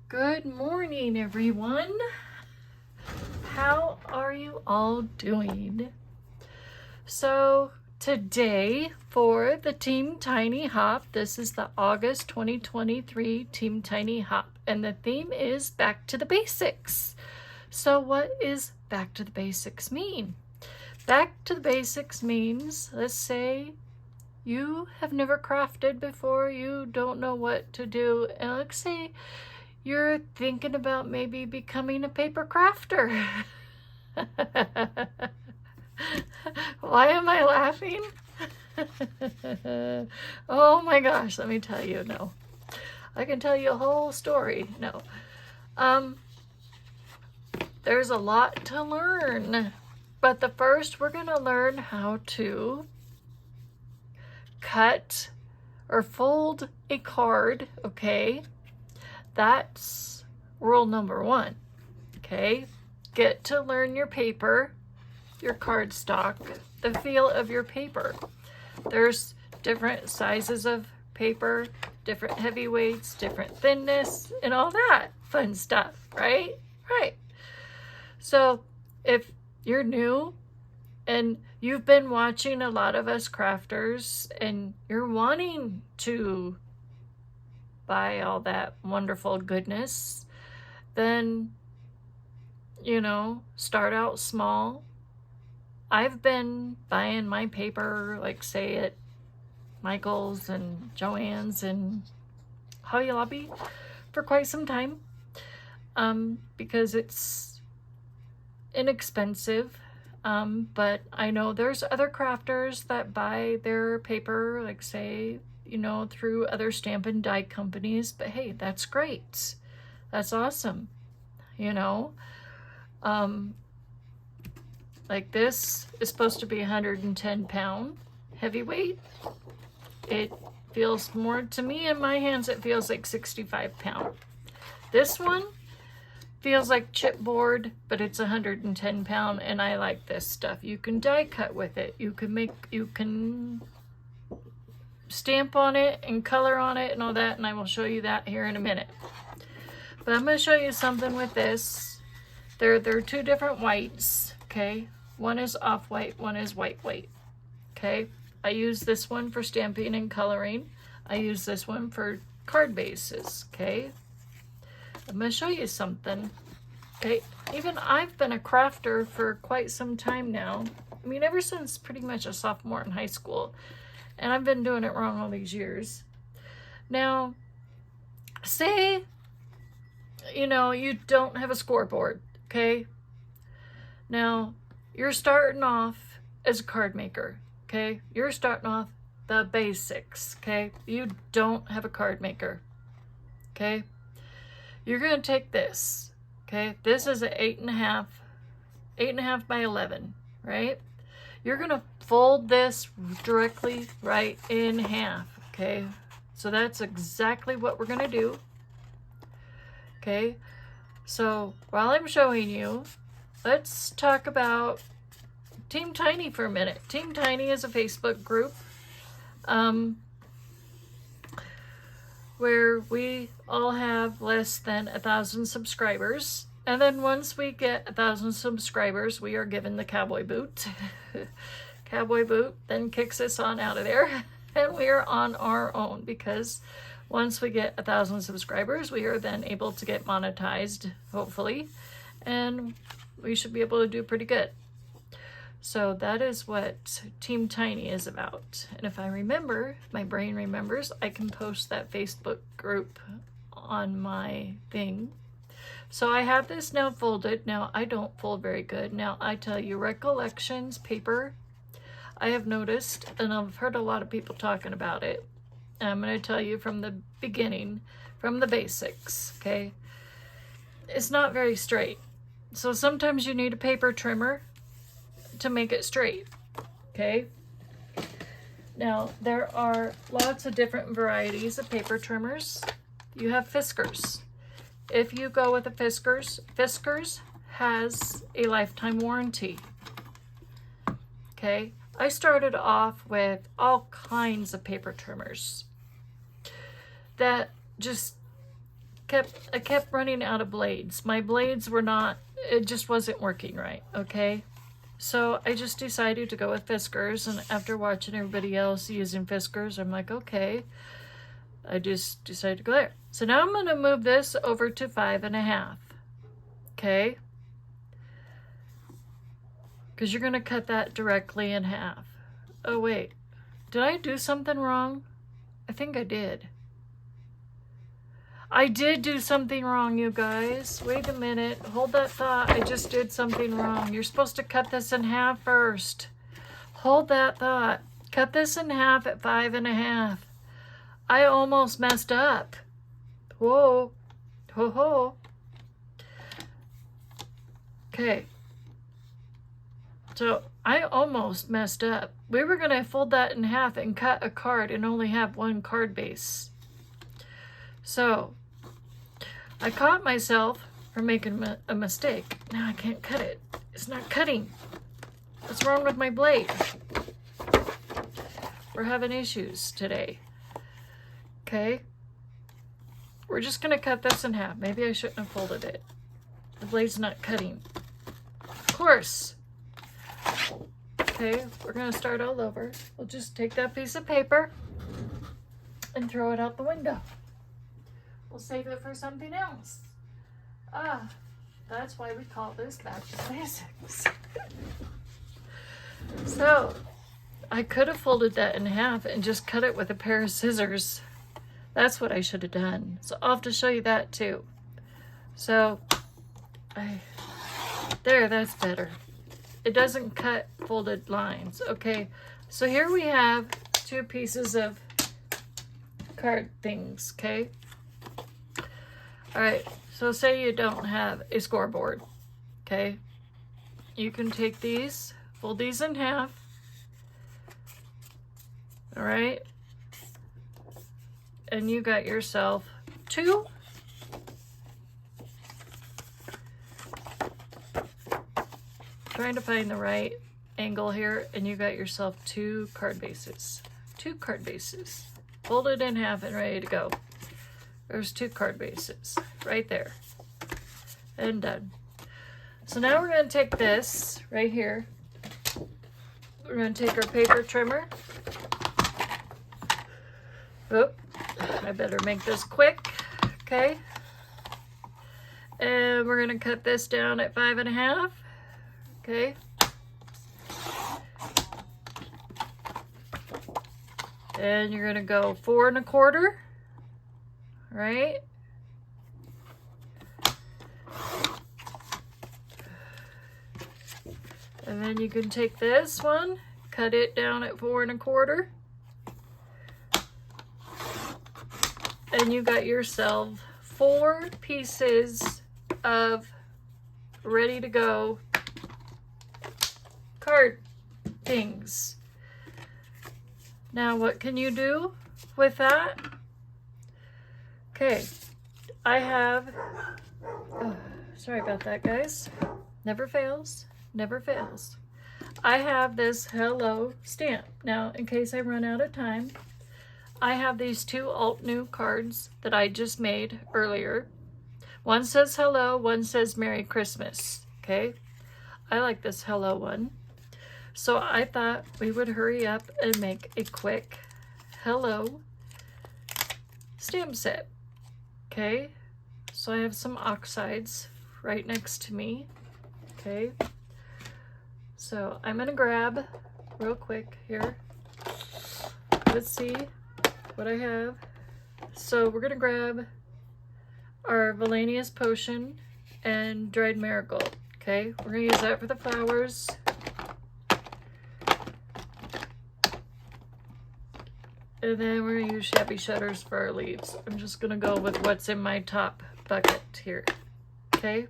Good morning, everyone. How are you all doing? So today for the Team Tiny Hop, this is the August 2023 Team Tiny Hop, and the theme is Back to the Basics. So what is Back to the Basics mean? Back to the Basics means, let's say you have never crafted before, you don't know what to do, and let's say you're thinking about maybe becoming a paper crafter. Why am I laughing? Oh my gosh, let me tell you, no. I can tell you a whole story. No. There's a lot to learn. But the first we're going to learn how to cut or fold a card, okay? That's rule number one, okay? Get to learn your paper, your cardstock, the feel of your paper. There's different sizes of paper, different heavyweights, different thinness, and all that fun stuff, right? Right. So if you're new and you've been watching a lot of us crafters and you're wanting to buy all that wonderful goodness, then, you know, start out small. I've been buying my paper, like say at Michael's and Joann's and Hobby Lobby for quite some time, because it's inexpensive. But I know there's other crafters that buy their paper, like say, you know, through other stamp and die companies, but hey, that's great. That's awesome. You know, like this is supposed to be 110-pound heavyweight. It feels more to me in my hands, it feels like 65-pound. This one feels like chipboard, but it's 110-pound, and I like this stuff. You can die cut with it. You can stamp on it and color on it and all that, and I will show you that here in a minute. But I'm going to show you something with this. There are two different whites, okay? One is off-white, one is white, okay? I use this one for stamping and coloring. I use this one for card bases, okay? I'm going to show you something, okay? Even I've been a crafter for quite some time now. I mean, ever since pretty much a sophomore in high school. And I've been doing it wrong all these years. Now, say, you know, you don't have a scoreboard, okay? Now, you're starting off as a card maker, okay? You're starting off the basics, okay? You don't have a card maker, okay? You're going to take this, okay? This is an 8.5 by 11, right? You're going to fold this directly right in half, okay? So that's exactly what we're going to do, okay? So while I'm showing you, let's talk about Team Tiny for a minute. Team Tiny is a Facebook group where we all have less than 1,000 subscribers. And then once we get 1,000 subscribers, we are given the cowboy boot. Cowboy boot then kicks us on out of there, and we are on our own, because once we get 1,000 subscribers, we are then able to get monetized, hopefully, and we should be able to do pretty good. So that is what Team Tiny is about. And if I remember, if my brain remembers, I can post that Facebook group on my thing. So I have this now folded. Now, I don't fold very good. Now, I tell you, Recollections paper, I have noticed, and I've heard a lot of people talking about it. And I'm going to tell you from the beginning, from the basics, okay? It's not very straight. So sometimes you need a paper trimmer to make it straight, okay? Now, there are lots of different varieties of paper trimmers. You have Fiskars. If you go with a Fiskars has a lifetime warranty, okay? I started off with all kinds of paper trimmers that just I kept running out of blades. My blades were not, it just wasn't working right, okay? So I just decided to go with Fiskars, and after watching everybody else using Fiskars, I'm like, okay. I just decided to go there. So now I'm gonna move this over to 5.5, okay? Because you're gonna cut that directly in half. Oh wait, did I do something wrong? I think I did. I did do something wrong, you guys. Wait a minute, hold that thought. I just did something wrong. You're supposed to cut this in half first. Hold that thought. Cut this in half at 5.5. I almost messed up. Whoa, ho ho. Okay. So I almost messed up. We were gonna fold that in half and cut a card and only have one card base. So I caught myself from making a mistake. Now I can't cut it. It's not cutting. What's wrong with my blade? We're having issues today. Okay. We're just gonna cut this in half. Maybe I shouldn't have folded it. The blade's not cutting. Of course. Okay, we're gonna start all over. We'll just take that piece of paper and throw it out the window. We'll save it for something else. Ah, that's why we call this Back to Basics. So, I could have folded that in half and just cut it with a pair of scissors. That's what I should have done. So I'll have to show you that too. So, there, that's better. It doesn't cut folded lines. Okay, so here we have two pieces of card things, okay? All right, so say you don't have a scoreboard, okay? You can take these, fold these in half, all right? And you got yourself two. Trying to find the right angle here, and you got yourself two card bases. Two card bases. Folded in half and ready to go. There's two card bases right there. And done. So now we're going to take this right here. We're going to take our paper trimmer. Oop, I better make this quick. Okay. And we're going to cut this down at 5.5. Okay. And you're gonna go 4 1/4, right? And then you can take this one, cut it down at 4 1/4. And you got yourself 4 pieces of ready to go card things. Now what can you do with that? Okay, I have, oh, sorry about that guys, never fails, never fails. I have this hello stamp. Now in case I run out of time, I have these two Altenew cards that I just made earlier. One says hello, one says Merry Christmas, okay? I like this hello one. So I thought we would hurry up and make a quick hello stamp set, okay? So I have some oxides right next to me, okay? So I'm gonna grab real quick here. Let's see what I have. So we're gonna grab our Valenius Potion and dried marigold, okay? We're gonna use that for the flowers. And then we're gonna use Shabby Shutters for our leaves. I'm just gonna go with what's in my top bucket here, okay?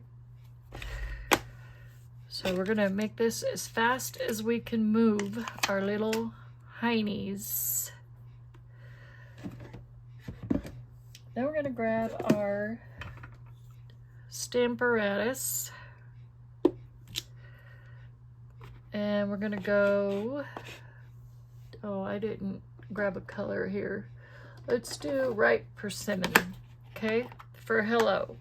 So we're gonna make this as fast as we can move our little heinies. Then we're gonna grab our Stamparatus. And we're gonna go, oh, I didn't grab a color here. Let's do Ripe Persimmon, okay? for hello.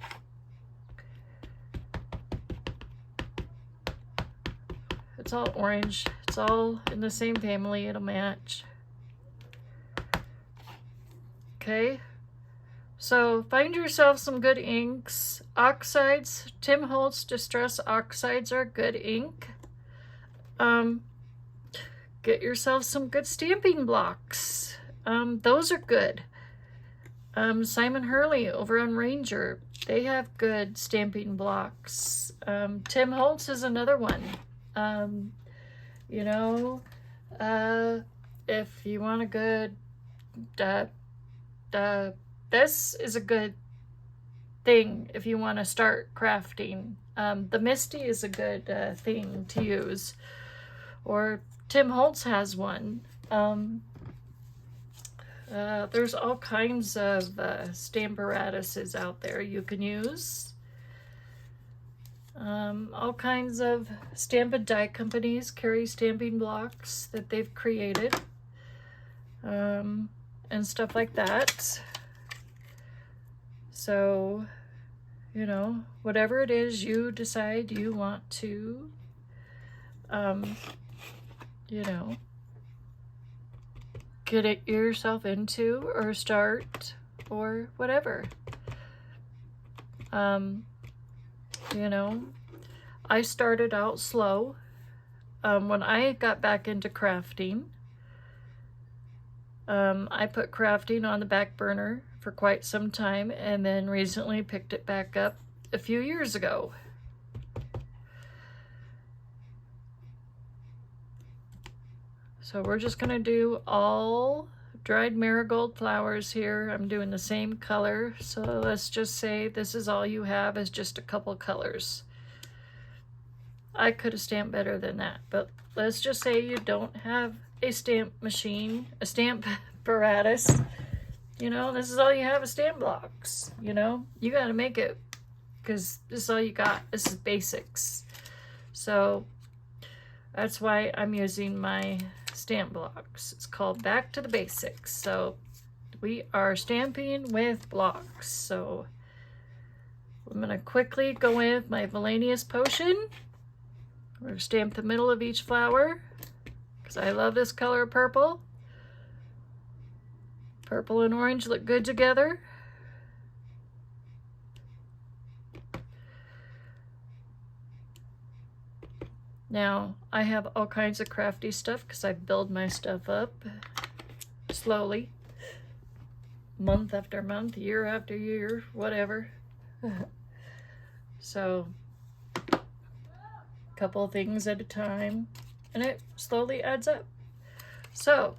It's all orange. It's all in the same family. It'll match. Okay. So find yourself some good inks. Oxides. Tim Holtz Distress Oxides are good ink. Get yourself some good stamping blocks. Those are good. Simon Hurley over on Ranger, they have good stamping blocks. Tim Holtz is another one. You know, if you want a good, this is a good thing if you want to start crafting. The Misty is a good thing to use. Or Tim Holtz has one. There's all kinds of stamparatuses out there you can use. All kinds of stamp and die companies carry stamping blocks that they've created. And stuff like that. So, you know, whatever it is you decide you want to, you know, get it yourself into or start or whatever. You know, I started out slow. When I got back into crafting, I put crafting on the back burner for quite some time and then recently picked it back up a few years ago. So we're just gonna do all dried marigold flowers here. I'm doing the same color. So let's just say this is all you have is just a couple colors. I could have stamped better than that, but let's just say you don't have a stamp machine, a stamp apparatus. You know, this is all you have is stamp blocks. You know, you got to make it because this is all you got. This is basics. So that's why I'm using my stamp blocks. It's called Back to the Basics. So we are stamping with blocks. So I'm going to quickly go in with my Villainius Potion. We're going to stamp the middle of each flower because I love this color of purple. Purple and orange look good together. Now, I have all kinds of crafty stuff because I build my stuff up slowly, month after month, year after year, whatever. So, a couple of things at a time, and it slowly adds up. So,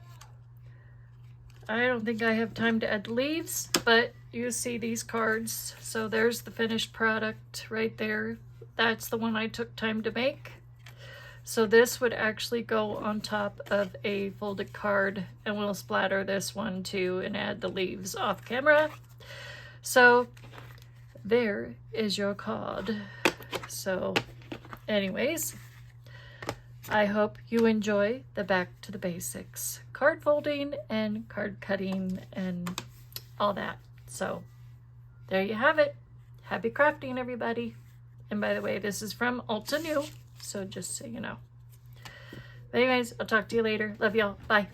I don't think I have time to add leaves, but you see these cards. So there's the finished product right there. That's the one I took time to make. So this would actually go on top of a folded card, and we'll splatter this one too and add the leaves off camera. So there is your card. So anyways, I hope you enjoy the Back to the Basics card folding and card cutting and all that. So there you have it. Happy crafting, everybody. And by the way, this is from Altenew, so just so you know. But anyways, I'll talk to you later. Love y'all. Bye.